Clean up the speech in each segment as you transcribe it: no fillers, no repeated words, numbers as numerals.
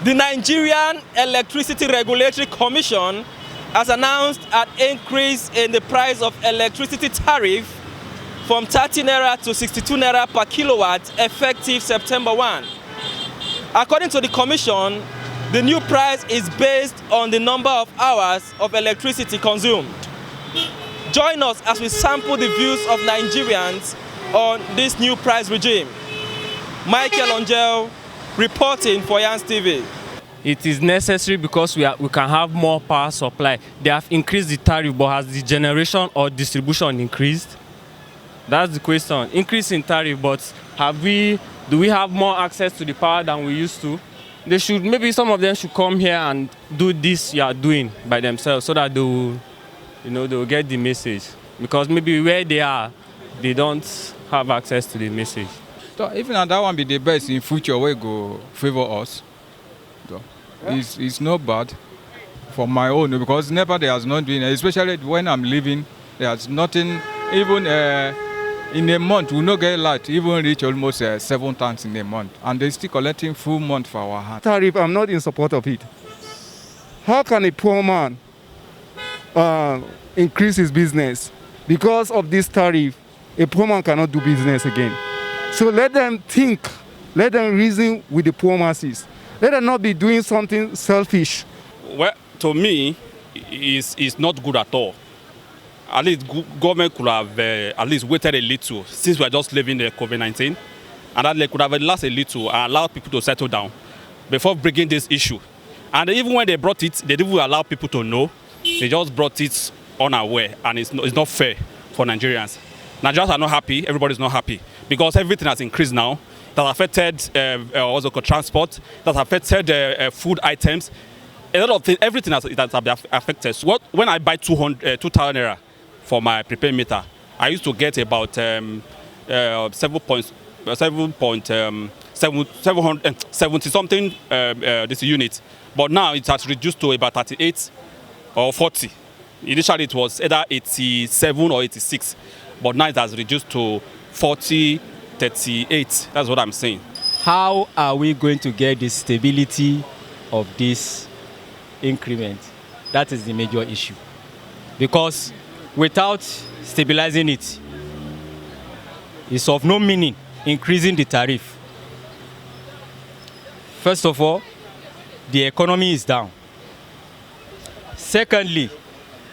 The Nigerian Electricity Regulatory Commission has announced an increase in the price of electricity tariff from 30 naira to 62 naira per kilowatt effective September 1. According to the commission, the new price is based on the number of hours of electricity consumed. Join us as we sample the views of Nigerians on this new price regime. Michael Angel reporting for Yans TV. It is necessary because we can have more power supply. They have increased the tariff, but has the generation or distribution increased? That's the question. Increase in tariff, but do we have more access to the power than we used to? Maybe some of them should come here and do this you are doing by themselves so that they will get the message. Because maybe where they are, they don't have access to the message. So even that one be the best in future, we go favor us. So it's not bad for my own, because never there has not been, especially when I'm living, there's nothing, even in a month, we not get light, even reach almost 7 times in a month. And they're still collecting full month for our hand. Tariff, I'm not in support of it. How can a poor man increase his business? Because of this tariff, a poor man cannot do business again. So let them think, let them reason with the poor masses. Let them not be doing something selfish. Well, to me, it's not good at all. At least government could have at least waited a little, since we are just living the COVID-19, and that they could have lasted a little and allowed people to settle down before bringing this issue. And even when they brought it, they didn't allow people to know. They just brought it unaware, and it's not fair for Nigerians. Nigerians are not happy. Everybody's not happy because everything has increased now. That affected also transport. That affected food items. A lot of things. Everything has been affected. So when I buy 2,000 naira for my prepaid meter, I used to get about 70 something this unit, but now it has reduced to about 38 or 40. Initially it was either 87 or 86, but now it has reduced to 40, 38. That's what I'm saying. How are we going to get the stability of this increment? That is the major issue, because without stabilizing it, it's of no meaning increasing the tariff. First of all, the economy is down. Secondly,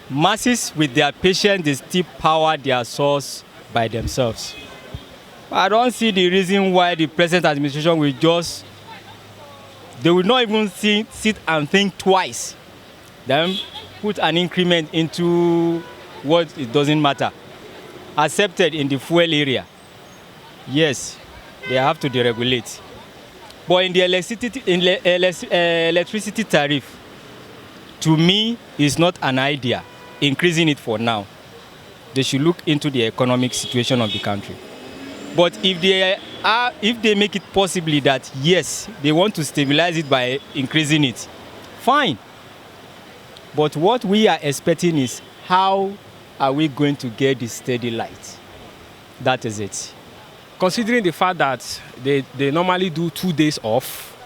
masses with their patience, they still power their source by themselves. I don't see the reason why the present administration they will not even sit and think twice, then put an increment into what it doesn't matter. Accepted in the fuel area, yes, they have to deregulate. But in the electricity tariff, to me, is not an idea, increasing it for now. They should look into the economic situation of the country. But if they make it possibly that, yes, they want to stabilize it by increasing it, fine. But what we are expecting is, how are we going to get the steady light? That is it. Considering the fact that they normally do 2 days off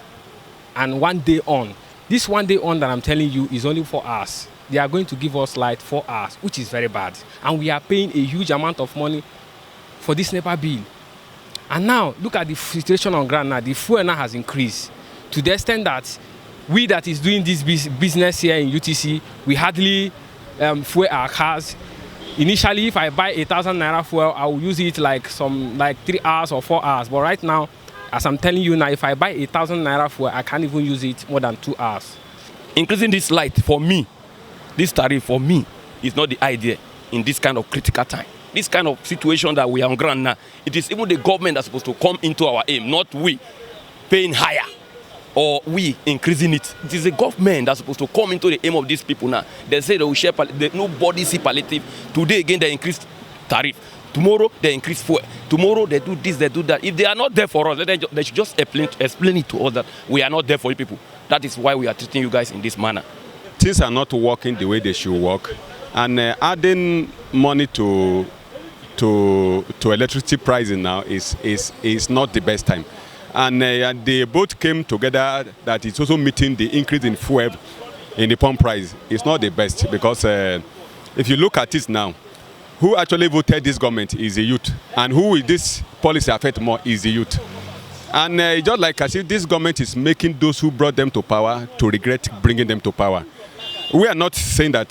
and 1 day on. This 1 day on that I'm telling you is only 4 hours. They are going to give us light 4 hours, which is very bad. And we are paying a huge amount of money for this NEPA bill. And now, look at the situation on ground now. The fuel now has increased to the extent that we that is doing this business here in UTC, we hardly fuel our cars. Initially, if I buy 1,000 naira fuel, I will use it like 3 hours or 4 hours. But right now, as I'm telling you now, if I buy 1,000 naira fuel, I can't even use it more than 2 hours. Increasing this light for me, this tariff for me, is not the idea in this kind of critical time. This kind of situation that we are on ground now, it is even the government that's supposed to come into our aim, not we paying higher or we increasing it. It is the government that's supposed to come into the aim of these people now. They say they will share, nobody see palliative. Today again they increase tariff. Tomorrow they increase fuel. Tomorrow they do this, they do that. If they are not there for us, they should just explain it to us that we are not there for you people. That is why we are treating you guys in this manner. Things are not working the way they should work, and adding money to electricity pricing now is not the best time. And they both came together that it's also meeting the increase in fuel in the pump price. It's not the best because if you look at it now, who actually voted this government is the youth. And who will this policy affect more is the youth. And it's just like as if this government is making those who brought them to power to regret bringing them to power. We are not saying that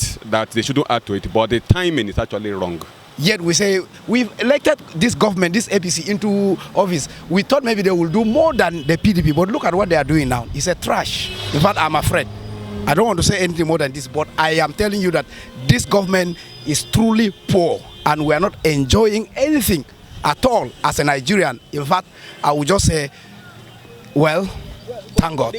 they shouldn't add to it, but the timing is actually wrong. Yet we say we've elected this government, this APC, into office. We thought maybe they will do more than the PDP, but look at what they are doing now. It's a trash. In fact, I'm afraid. I don't want to say anything more than this, but I am telling you that this government is truly poor and we are not enjoying anything at all as a Nigerian. In fact, I would just say, well, thank God.